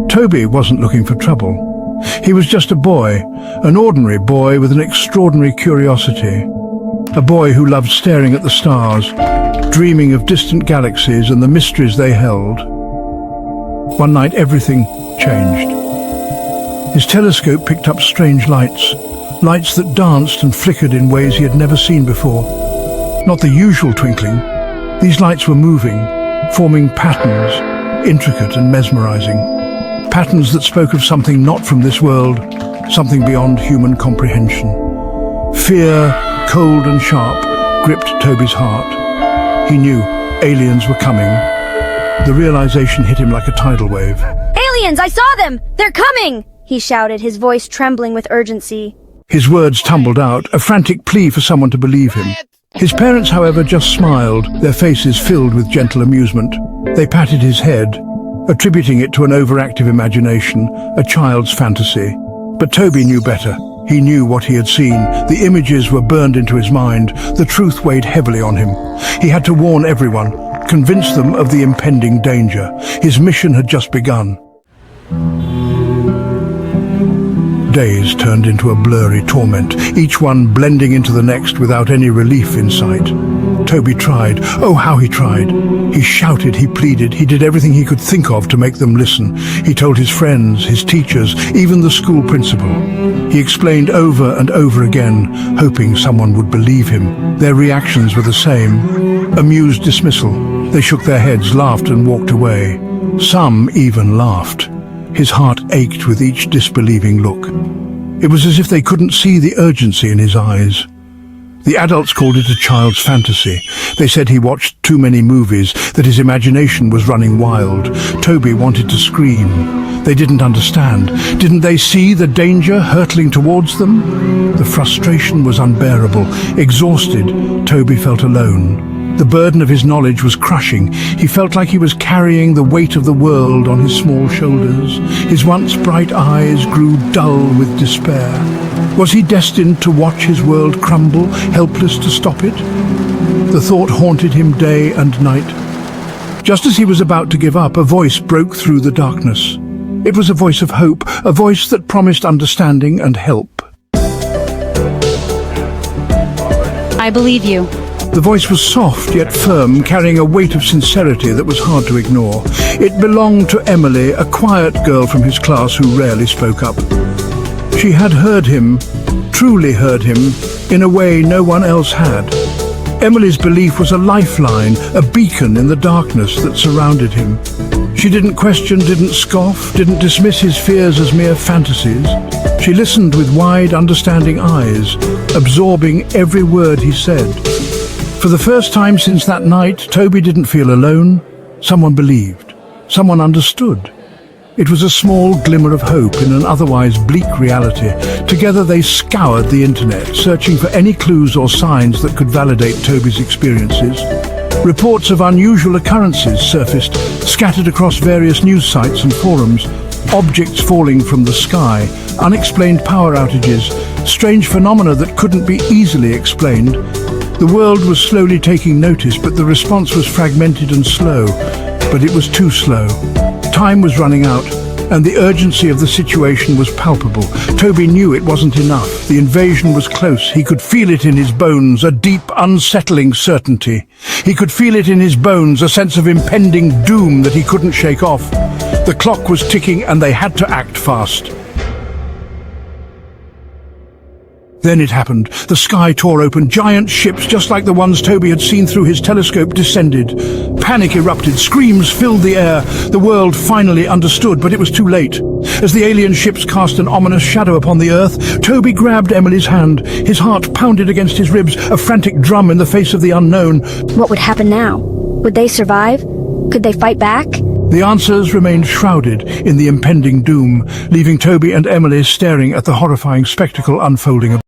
Toby wasn't looking for trouble. He was just a boy, an ordinary boy with an extraordinary curiosity. A boy who loved staring at the stars, dreaming of distant galaxies and the mysteries they held. One night everything changed. His telescope picked up strange lights, lights that danced and flickered in ways he had never seen before. Not the usual twinkling. These lights were moving, forming patterns, intricate and mesmerizing. Patterns that spoke of something not from this world, something beyond human comprehension. Fear, cold and sharp, gripped Toby's heart. He knew aliens were coming. The realization hit him like a tidal wave. Aliens, I saw them! They're coming! He shouted, his voice trembling with urgency. His words tumbled out, a frantic plea for someone to believe him. His parents, however, just smiled, their faces filled with gentle amusement. They patted his head, attributing it to an overactive imagination, a child's fantasy. But Toby knew better. He knew what he had seen. The images were burned into his mind. The truth weighed heavily on him. He had to warn everyone, convince them of the impending danger. His mission had just begun. Days turned into a blurry torment, each one blending into the next without any relief in sight. Toby tried. Oh, how he tried. He shouted, he pleaded, he did everything he could think of to make them listen. He told his friends, his teachers, even the school principal. He explained over and over again, hoping someone would believe him. Their reactions were the same. Amused dismissal. They shook their heads, laughed and walked away. Some even laughed. His heart ached with each disbelieving look. It was as if they couldn't see the urgency in his eyes. The adults called it a child's fantasy. They said he watched too many movies, that his imagination was running wild. Toby wanted to scream. They didn't understand. Didn't they see the danger hurtling towards them? The frustration was unbearable. Exhausted, Toby felt alone. The burden of his knowledge was crushing. He felt like he was carrying the weight of the world on his small shoulders. His once bright eyes grew dull with despair. Was he destined to watch his world crumble, helpless to stop it? The thought haunted him day and night. Just as he was about to give up, a voice broke through the darkness. It was a voice of hope, a voice that promised understanding and help. I believe you. The voice was soft yet firm, carrying a weight of sincerity that was hard to ignore. It belonged to Emily, a quiet girl from his class who rarely spoke up. She had heard him, truly heard him, in a way no one else had. Emily's belief was a lifeline, a beacon in the darkness that surrounded him. She didn't question, didn't scoff, didn't dismiss his fears as mere fantasies. She listened with wide, understanding eyes, absorbing every word he said. For the first time since that night, Toby didn't feel alone. Someone believed. Someone understood. It was a small glimmer of hope in an otherwise bleak reality. Together they scoured the internet, searching for any clues or signs that could validate Toby's experiences. Reports of unusual occurrences surfaced, scattered across various news sites and forums. Objects falling from the sky, unexplained power outages, strange phenomena that couldn't be easily explained. The world was slowly taking notice, but the response was fragmented and slow. But it was too slow. Time was running out, and the urgency of the situation was palpable. Toby knew it wasn't enough. The invasion was close. He could feel it in his bones, a deep, unsettling certainty. He could feel it in his bones, a sense of impending doom that he couldn't shake off. The clock was ticking, and they had to act fast. Then it happened. The sky tore open. Giant ships, just like the ones Toby had seen through his telescope, descended. Panic erupted. Screams filled the air. The world finally understood, but it was too late. As the alien ships cast an ominous shadow upon the earth, Toby grabbed Emily's hand. His heart pounded against his ribs, a frantic drum in the face of the unknown. What would happen now? Would they survive? Could they fight back? The answers remained shrouded in the impending doom, leaving Toby and Emily staring at the horrifying spectacle unfolding.